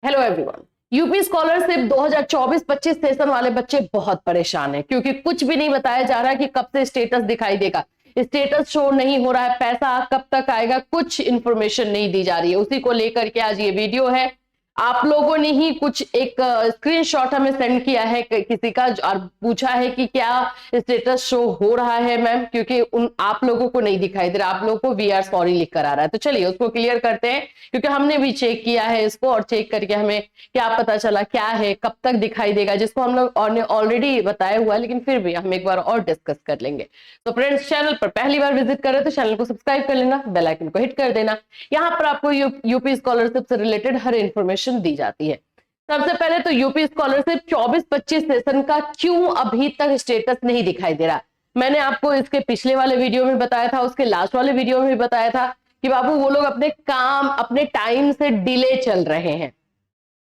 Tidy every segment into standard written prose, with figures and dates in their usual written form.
Hello everyone. UP scholarship 2024-25 session वाले बच्चे बहुत परेशान हैं क्योंकि कुछ भी नहीं बताया जा रहा है कि कब से स्टेटस दिखाई देगा। स्टेटस शो नहीं हो रहा है, पैसा कब तक आएगा, कुछ इंफॉर्मेशन नहीं दी जा रही है। उसी को लेकर के आज ये वीडियो है। आप लोगों ने ही कुछ एक स्क्रीनशॉट हमें सेंड किया है किसी का और पूछा है कि क्या स्टेटस शो हो रहा है मैम, क्योंकि आप लोगों को नहीं दिखाई दे रहा, आप लोगों को वी आर सॉरी लिख कर आ रहा है। तो चलिए उसको क्लियर करते हैं क्योंकि हमने भी चेक किया है इसको और चेक करके हमें क्या पता चला क्या है, कब तक दिखाई देगा, जिसको हम लोग ऑलरेडी बताया हुआ है, लेकिन फिर भी हम एक बार और डिस्कस कर लेंगे। तो फ्रेंड्स, चैनल पर पहली बार विजिट करें तो चैनल को सब्सक्राइब कर लेना, बेल आइकन को हिट कर देना। यहाँ पर आपको यूपी स्कॉलरशिप से रिलेटेड हर इंफॉर्मेशन दी जाती है। सबसे पहले तो यूपी स्कॉलरशिप 24-25 सेशन का क्यों अभी तक स्टेटस नहीं दिखाई दे रहा। मैंने आपको इसके पिछले वाले वीडियो में बताया था, उसके लास्ट वाले वीडियो में भी बताया था कि बाबू वो लोग अपने काम अपने टाइम से डिले चल रहे हैं।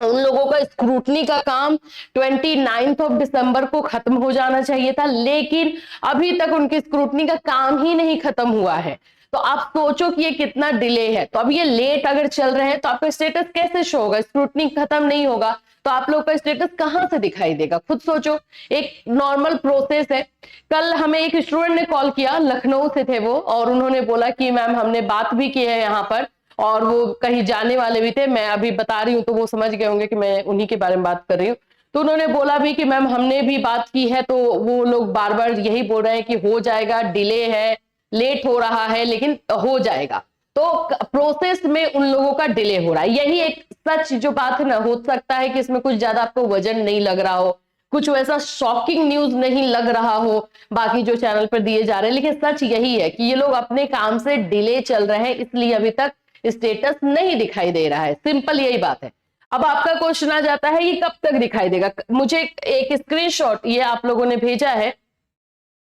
उन लोगों का स्क्रूटनी का काम 29 दिसंबर को खत्म हो जाना चाहिए था, लेकिन अभी तक उनकी स्क्रूटनी का काम ही नहीं खत्म हुआ है। तो आप सोचो कि ये कितना डिले है। तो अब ये लेट अगर चल रहे हैं तो आपका स्टेटस कैसे शो होगा? स्क्रूटनी खत्म नहीं होगा तो आप लोग का स्टेटस कहां से दिखाई देगा? खुद सोचो, एक नॉर्मल प्रोसेस है। कल हमें एक स्टूडेंट ने कॉल किया, लखनऊ से थे वो, और उन्होंने बोला कि मैम हमने बात भी की है यहाँ पर और वो कहीं जाने वाले भी थे। मैं अभी बता रही हूँ तो वो समझ गए होंगे कि मैं उन्हीं के बारे में बात कर रही हूँ। तो उन्होंने बोला भी कि मैम हमने भी बात की है, तो वो लोग बार बार यही बोल रहे हैं कि हो जाएगा, डिले है, लेट हो रहा है, लेकिन हो जाएगा। तो प्रोसेस में उन लोगों का डिले हो रहा है। यही एक सच जो बात है ना, हो सकता है कि इसमें कुछ ज्यादा आपको वजन नहीं लग रहा हो, कुछ वैसा शॉकिंग न्यूज नहीं लग रहा हो बाकी जो चैनल पर दिए जा रहे हैं, लेकिन सच यही है कि ये लोग अपने काम से डिले चल रहे हैं, इसलिए अभी तक स्टेटस नहीं दिखाई दे रहा है। सिंपल यही बात है। अब आपका क्वेश्चन आ जाता है कि कब तक दिखाई देगा। मुझे एक स्क्रीनशॉट ये आप लोगों ने भेजा है,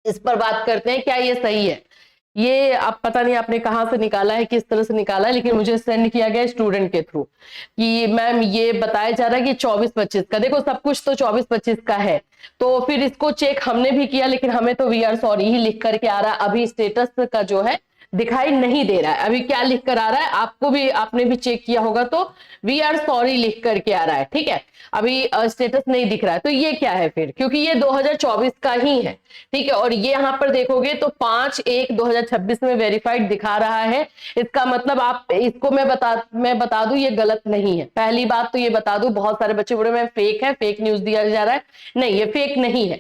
इस पर बात करते हैं। क्या ये सही है? ये आप पता नहीं आपने कहां से निकाला है, किस तरह से निकाला है, लेकिन मुझे सेंड किया गया स्टूडेंट के थ्रू कि मैम ये बताया जा रहा है कि 24-25 का। देखो सब कुछ तो 24-25 का है, तो फिर इसको चेक हमने भी किया, लेकिन हमें तो वी आर सॉरी ही लिख करके आ रहा है। अभी स्टेटस का जो है दिखाई नहीं दे रहा है। अभी क्या लिख कर आ रहा है, आपको भी, आपने भी चेक किया होगा, तो वी आर सॉरी लिख करके आ रहा है। ठीक है, अभी स्टेटस नहीं दिख रहा है। तो ये क्या है फिर? क्योंकि ये 2024 का ही है। ठीक है, और ये यहाँ पर देखोगे तो 5/1/2026 में वेरीफाइड दिखा रहा है। इसका मतलब आप इसको मैं बता दूं, ये गलत नहीं है। पहली बात तो ये बता दूं, बहुत सारे बच्चे बोले मैं फेक है, फेक न्यूज दिया जा रहा है। नहीं, ये फेक नहीं है।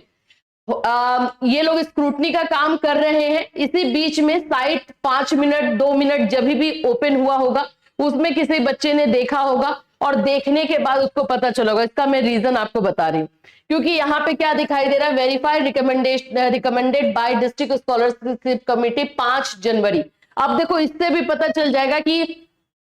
ये लोग स्क्रूटनी का काम कर रहे हैं। इसी बीच में साइट 5 मिनट 2 मिनट जब भी ओपन हुआ होगा, उसमें किसी बच्चे ने देखा होगा और देखने के बाद उसको पता चला होगा। इसका मैं रीजन आपको बता रही हूँ, क्योंकि यहाँ पे क्या दिखाई दे रहा है, verified recommended by district scholarship committee 5 जनवरी। अब देखो, इससे भी पता चल जाएगा कि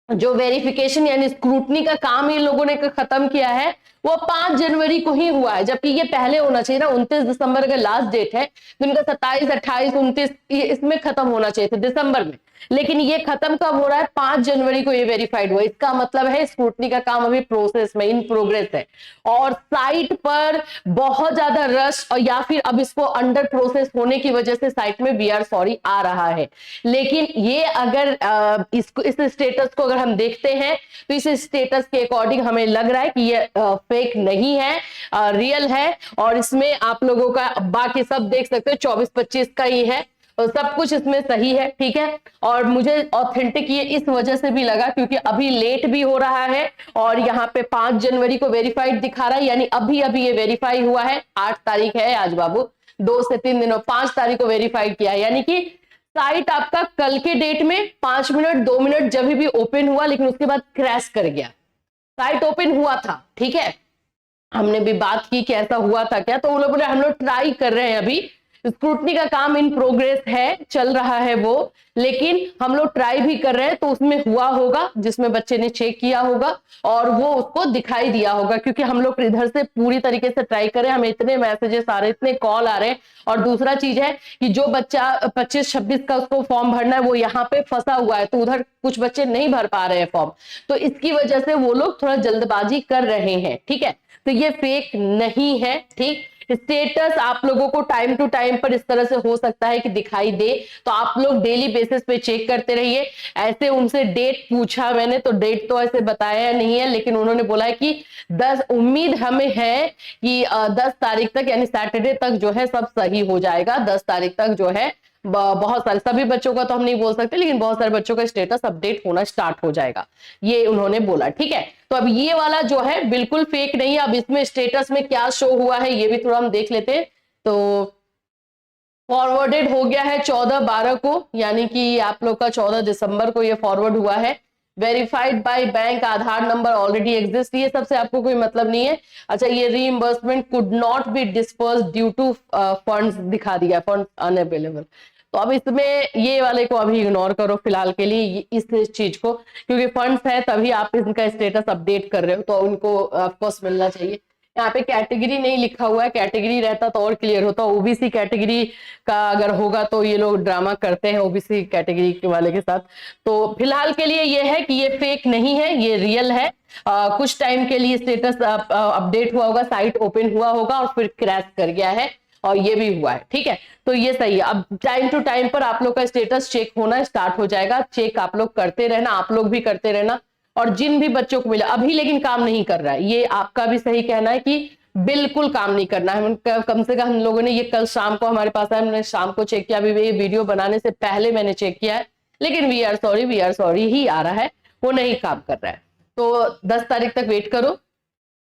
जो वेरिफिकेशन यानी स्क्रूटनी का काम इन लोगों ने खत्म किया है वो 5 जनवरी को ही हुआ है, जबकि ये पहले होना चाहिए ना। 29 दिसंबर अगर लास्ट डेट है तो इनका 27, 28, 29 इसमें खत्म होना चाहिए था, दिसंबर में। लेकिन ये खत्म कब हो रहा है? 5 जनवरी को ये वेरीफाइड हुआ। इसका मतलब है स्क्रूटनी का काम अभी प्रोसेस में, इन प्रोग्रेस है, और साइट पर बहुत ज्यादा रश, और या फिर अब इसको अंडर प्रोसेस होने की वजह से साइट में वी आर सॉरी आ रहा है। लेकिन ये अगर इस स्टेटस को अगर हम देखते हैं तो इस स्टेटस के अकॉर्डिंग हमें लग रहा है कि ये फेक नहीं है, रियल है। और इसमें आप लोगों का बाकी सब देख सकते हो 24-25 का ही है, तो सब कुछ इसमें सही है। ठीक है, और मुझे ऑथेंटिक ये इस वजह से भी लगा क्योंकि अभी लेट भी हो रहा है और यहाँ पे 5 जनवरी को वेरीफाइड दिखा रहा है, यानी अभी अभी ये वेरीफाई हुआ है। 8 तारीख है आज बाबू, 2 से 3 दिनों, 5 तारीख को वेरीफाइड किया है, यानी कि साइट आपका कल के डेट में 5 मिनट 2 मिनट जब भी ओपन हुआ, लेकिन उसके बाद क्रैश कर गया। साइट ओपन हुआ था, ठीक है, हमने भी बात की कि ऐसा हुआ था क्या, तो उन लोगों ने, हम लोग ट्राई कर रहे हैं, अभी स्क्रूटनी का काम इन प्रोग्रेस है, चल रहा है वो, लेकिन हम लोग ट्राई भी कर रहे हैं। तो उसमें हुआ होगा जिसमें बच्चे ने चेक किया होगा और वो उसको दिखाई दिया होगा, क्योंकि हम लोग इधर से पूरी तरीके से ट्राई करें, हमें इतने मैसेजेस आ रहे, इतने कॉल आ रहे हैं। और दूसरा चीज है कि जो बच्चा 25-26 का उसको फॉर्म भरना है वो यहाँ पे फंसा हुआ है, तो उधर कुछ बच्चे नहीं भर पा रहे हैं फॉर्म, तो इसकी वजह से वो लोग थोड़ा जल्दबाजी कर रहे हैं। ठीक है, तो ये फेक नहीं है। ठीक, स्टेटस आप लोगों को टाइम टू टाइम पर इस तरह से हो सकता है कि दिखाई दे, तो आप लोग डेली बेसिस पे चेक करते रहिए। ऐसे उनसे डेट पूछा मैंने, तो डेट तो ऐसे बताया नहीं है, लेकिन उन्होंने बोला है कि 10 उम्मीद हमें है कि 10 तारीख तक यानी सैटरडे तक जो है सब सही हो जाएगा। 10 तारीख तक जो है बहुत सारे, सभी बच्चों का तो हम नहीं बोल सकते, लेकिन बहुत सारे बच्चों का स्टेटस अपडेट होना स्टार्ट हो जाएगा, ये उन्होंने बोला। ठीक है, तो अब ये वाला जो है बिल्कुल फेक नहीं है। अब इसमें स्टेटस में क्या शो हुआ है ये भी थोड़ा हम देख लेते हैं। तो फॉरवर्डेड हो गया है 14/12 को, यानी कि आप लोग का 14 दिसंबर को ये फॉरवर्ड हुआ है। Verified by bank, Aadhaar number already exist, ये सबसे आपको कोई मतलब नहीं है। अच्छा, ये reimbursement could not be disperse due to funds दिखा दिया, फंड्स अनअवेलेबल। तो अब इसमें ये वाले को अभी इग्नोर करो फिलहाल के लिए, इस चीज को, क्योंकि फंड्स है तभी आप इनका स्टेटस अपडेट कर रहे हो, तो उनको ऑफकोर्स मिलना चाहिए। यहाँ पे कैटेगरी नहीं लिखा हुआ है, कैटेगरी रहता तो और क्लियर होता। ओबीसी कैटेगरी का अगर होगा तो ये लोग ड्रामा करते हैं ओबीसी कैटेगरी के वाले के साथ। तो फिलहाल के लिए ये है कि ये फेक नहीं है, ये रियल है। कुछ टाइम के लिए स्टेटस अपडेट हुआ होगा, साइट ओपन हुआ होगा और फिर क्रैश कर गया है, और ये भी हुआ है। ठीक है, तो ये सही है। अब टाइम टू टाइम पर आप लोग का स्टेटस चेक होना स्टार्ट हो जाएगा। चेक आप लोग करते रहना, आप लोग भी करते रहना। और जिन भी बच्चों को मिला अभी लेकिन काम नहीं कर रहा है, ये आपका भी सही कहना है कि बिल्कुल काम नहीं करना है। कम से कम हम लोगों ने ये कल शाम को हमारे पास है, हमने शाम को चेक किया, अभी ये वीडियो बनाने से पहले मैंने चेक किया है, लेकिन वी आर सॉरी ही आ रहा है, वो नहीं काम कर रहा है। तो 10 तारीख तक वेट करो,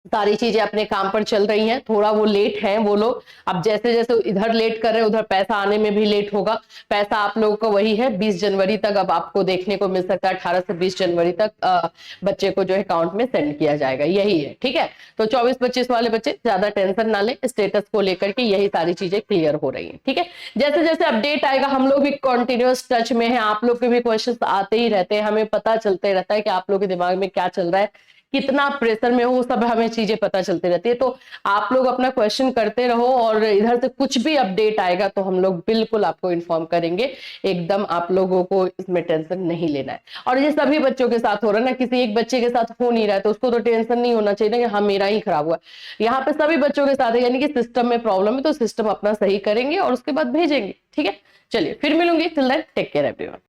सारी चीजें अपने काम पर चल रही हैं। थोड़ा वो लेट हैं वो लोग, अब जैसे जैसे इधर लेट कर रहे हैं उधर पैसा आने में भी लेट होगा। पैसा आप लोगों को वही है 20 जनवरी तक अब आपको देखने को मिल सकता है। 18 से 20 जनवरी तक बच्चे को जो है अकाउंट में सेंड किया जाएगा, यही है। ठीक है, तो 24-25 वाले बच्चे ज्यादा टेंशन ना ले, स्टेटस को लेकर के यही सारी चीजें क्लियर हो रही है। ठीक है, जैसे जैसे अपडेट आएगा हम लोग भी कंटिन्यूअस टच में है, आप लोग के भी क्वेश्चन आते ही रहते हैं, हमें पता चलते रहता है कि आप लोग के दिमाग में क्या चल रहा है, कितना प्रेशर में हो, सब हमें चीजें पता चलती रहती है। तो आप लोग अपना क्वेश्चन करते रहो, और इधर से कुछ भी अपडेट आएगा तो हम लोग बिल्कुल आपको इन्फॉर्म करेंगे। एकदम आप लोगों को इसमें टेंशन नहीं लेना है। और ये सभी बच्चों के साथ हो रहा है ना, किसी एक बच्चे के साथ हो नहीं रहा है तो उसको तो टेंशन नहीं होना चाहिए ना कि हाँ मेरा ही खराब हुआ। यहाँ पे सभी बच्चों के साथ है, यानी कि सिस्टम में प्रॉब्लम है, तो सिस्टम अपना सही करेंगे और उसके बाद भेजेंगे। ठीक है, चलिए फिर मिलूंगी, till then take care everyone.